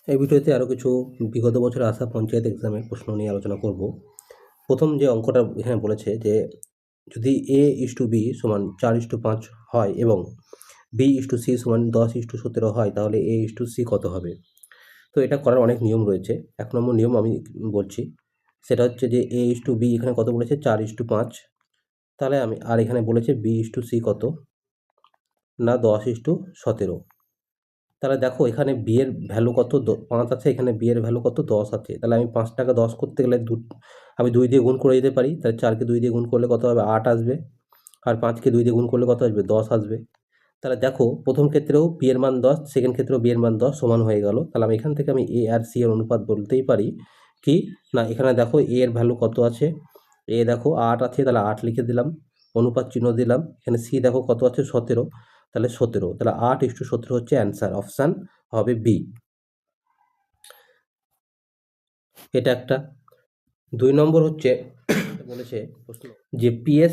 এই ভিডিওতে আরও কিছু বিগত বছরে আসা পঞ্চায়েত এক্সামের প্রশ্ন নিয়ে আলোচনা করব। প্রথম যে অঙ্কটা এখানে বলেছে যে যদি A/B সমান 4:5 হয় এবং B/C সমান 10:17 হয় তাহলে A/C কত হবে? তো এটা করার অনেক নিয়ম রয়েছে। ১ নম্বর নিয়ম আমি বলছি, সেটা হচ্ছে যে A/B এখানে কত বলেছে 4:5, তাহলে আর এখানে বলেছে B/C কত না 10:17। তাহলে দেখো এখানে b এর ভ্যালু কত 5 আছে, এখানে b এর ভ্যালু কত 10 আছে। তাহলে আমি 5 টাকা 10 করতে গেলে আমি 2 দিয়ে গুণ করে দিতে পারি। তাহলে 4 কে 2 দিয়ে গুণ করলে কত হবে 8 আসবে, আর 5 কে 2 দিয়ে গুণ করলে কত আসবে 10 আসবে। তাহলে দেখো প্রথম ক্ষেত্রেও b এর মান 10, সেকেন্ড ক্ষেত্রেও b এর মান 10 সমান হয়ে গেল। তাহলে আমি এখান থেকে a আর c এর অনুপাত বলতেই পারি কি না, এখানে দেখো a এর ভ্যালু কত আছে, a দেখো 8 আছে, তাহলে 8 লিখে দিলাম, অনুপাত চিহ্ন দিলাম। এখানে c দেখো কত আছে 17, তাহলে 17, তাহলে 8:17 হচ্ছে অ্যান্সার, অপশান হবে বি। এটা একটা। 2 নম্বর হচ্ছে বলেছে যে পি এর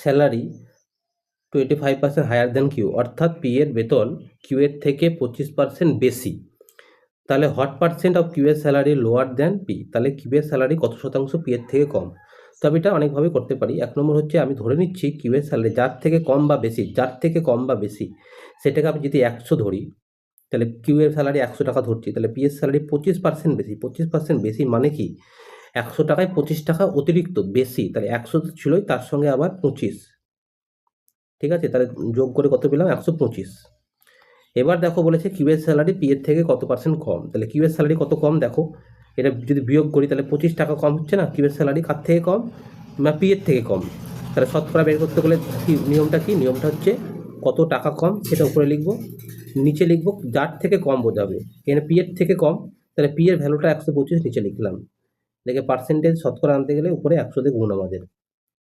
স্যালারি 25% হায়ার দেন কিউ, অর্থাৎ পি এর বেতন কিউ এর থেকে 25% বেশি। তাহলে হোয়াট পার্সেন্ট অফ কিউ এর স্যালারি লোয়ার দেন পি, তাহলে কিউ এর স্যালারি কত শতাংশ পি এর থেকে কম। তো আমি এটা অনেকভাবে করতে পারি। 1 নম্বর হচ্ছে আমি ধরে নিচ্ছি কিউ এর স্যালারি যার থেকে কম বা বেশি, সেটাকে আমি যদি 100 ধরি, তাহলে কিউ এর স্যালারি 100 টাকা ধরছি, তাহলে পি এর স্যালারি 25% বেশি। 25% বেশি মানে কি 100 টাকায় 25 টাকা অতিরিক্ত বেশি, তাহলে 100 তো ছিলই, তার সঙ্গে আবার 25, ঠিক আছে, তাহলে যোগ করে কত পেলাম 125। এবার দেখো বলেছে কিউ এর স্যালারি পি এর থেকে কত পার্সেন্ট কম, তাহলে কিউ এর স্যালারি কত কম দেখো, এটা যদি বিয়োগ করি তাহলে 25 টাকা কম হচ্ছে না, কিউ এর স্যালারি কার থেকে কম না পি এর থেকে কম। তাহলে শতকরা বের করতে গেলে নিয়মটা হচ্ছে কত টাকা কম সেটা উপরে লিখবো, নিচে লিখবো যার থেকে কম বোঝাবে, এখানে পি এর থেকে কম, তাহলে পি এর ভ্যালুটা 125 নিচে লিখলাম, দেখে পার্সেন্টেজ শতকরা আনতে গেলে উপরে 100 দিয়ে গুণ আমাদের।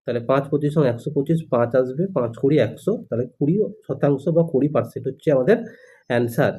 তাহলে 5 25 125, 5 আসবে, 5 20 100, তাহলে 20% বা 20% হচ্ছে আমাদের অ্যান্সার।